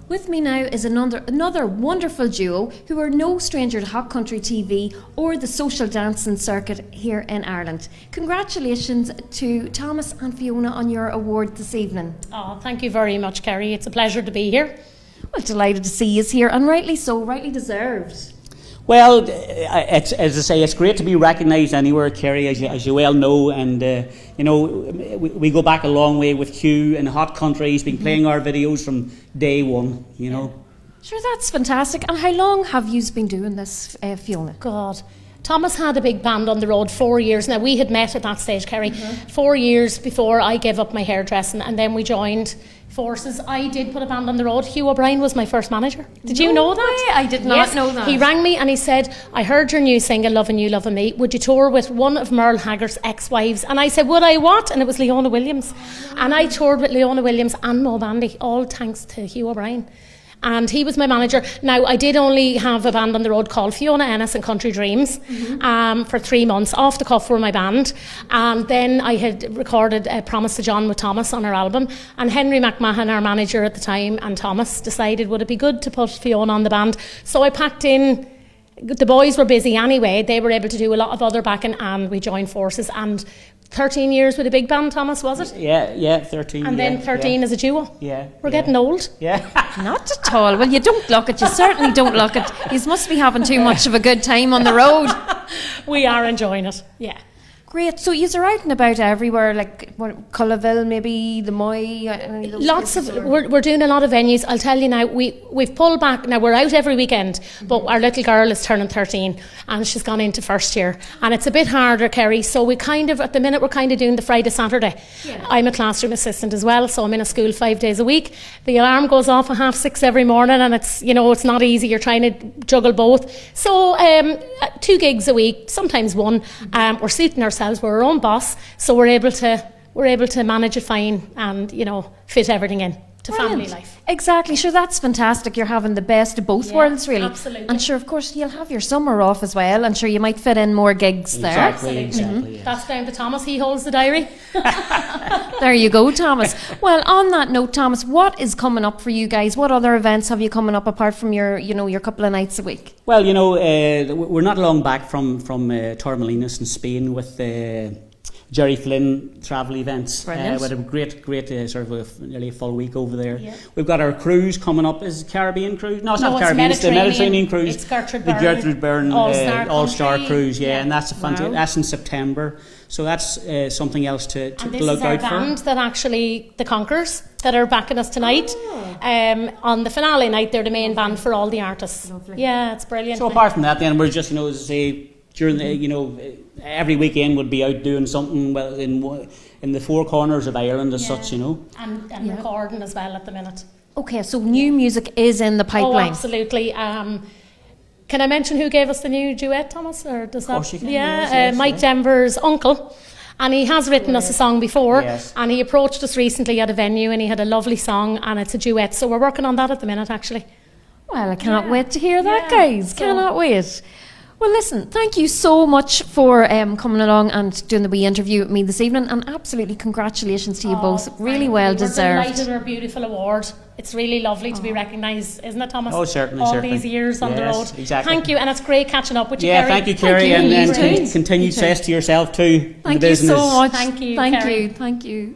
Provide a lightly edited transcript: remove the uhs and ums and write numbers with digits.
With me now is another wonderful duo who are no stranger to Hot Country TV or the social dancing circuit here in Ireland. Congratulations to Thomas and Fiona on your award this evening. Oh, thank you very much, Kerry. It's a pleasure to be here. Well, delighted to see you here, and rightly so, rightly deserved. Well, it's, as I say, it's great to be recognised anywhere, Kerry, as you well know, and we go back a long way with Hugh and Hot Country. He's been playing our videos from day one, you know. Sure, that's fantastic. And how long have you been doing this, Fiona? God. Thomas had a big band on the road 4 years. Now, we had met at that stage, Kerry, 4 years before I gave up my hairdressing, and then we joined forces. I did put a band on the road. Hugh O'Brien was my first manager. Did you know that? I did not know that. He rang me and he said, I heard your new single, Loving You, Loving Me. Would you tour with one of Merle Haggard's ex-wives? And I said, would I what? And it was Leona Williams. And I toured with Leona Williams and Mo Bandy, all thanks to Hugh O'Brien. And he was my manager. Now, I did only have a band on the road called Fiona, Ennis and Country Dreams for 3 months. Off the cuff were my band. And then I had recorded Promise to John with Thomas on our album. And Henry McMahon, our manager at the time, and Thomas decided would it be good to put Fiona on the band. So I packed in. The boys were busy anyway. They were able to do a lot of other backing, and we joined forces. And 13 years with a big band, Thomas, was it? Yeah, 13. And then 13 as a duo. Yeah. We're getting old. Yeah. Not at all. Well, you don't look it. You certainly don't look it. You must be having too much of a good time on the road. We are enjoying it. Yeah. Great. So you're out and about everywhere, like Cullaville, maybe the Moy. Lots of. We're doing a lot of venues. I'll tell you now. We've pulled back. Now we're out every weekend, but our little girl is turning 13, and she's gone into first year, and it's a bit harder, Kerry. So we kind of, at the minute, we're kind of doing the Friday Saturday. Yeah. I'm a classroom assistant as well, so I'm in a school 5 days a week. The alarm goes off at 6:30 every morning, and it's it's not easy. You're trying to juggle both. So 2 gigs a week, sometimes 1. We're suiting ourselves. We're our own boss, so we're able to manage it fine and fit everything in to family life. Exactly. Sure, that's fantastic. You're having the best of both worlds, really. Absolutely. And sure, of course, you'll have your summer off as well. And sure, you might fit in more gigs there. Exactly. Yes. That's down to Thomas. He holds the diary. There you go, Thomas. Well, on that note, Thomas, what is coming up for you guys? What other events have you coming up apart from your couple of nights a week? Well, we're not long back from Torremolinos in Spain with Jerry Flynn travel events. We had a great sort of nearly a full week over there. Yeah. We've got our cruise coming up. Is it Caribbean cruise? No, it's not Caribbean. It's the Mediterranean cruise. It's Gertrude Byrne All-Star Cruise. Yeah, and that's That's in September. So that's something else to look out for. And this is our band that actually, the Conkers, that are backing us tonight. On the finale night, they're the main band for all the artists. Lovely. Yeah, it's brilliant. So apart from that, then we're just, as I say, during the, every weekend would be out doing something in the four corners of Ireland as such, And recording as well at the minute. Okay, so new music is in the pipeline. Oh, absolutely. Can I mention who gave us the new duet, Thomas? Or does of course you can. Yes, Mike Denver's uncle. And he has written us a song before, and he approached us recently at a venue, and he had a lovely song, and it's a duet. So we're working on that at the minute, actually. Well, I cannot wait to hear that, guys. Cannot wait. Well, listen, thank you so much for coming along and doing the wee interview with me this evening, and absolutely congratulations to you both. Really well deserved. We're delighted with our beautiful award. It's really lovely to be recognised, isn't it, Thomas? Oh, certainly. All these years on the road. Exactly. Thank you, and it's great catching up with you, Kerry. Yeah, thank you, Kerry, and continued success to yourself too. Thank in the you business. so much. Thank you, Thank Kerry. you. Thank you.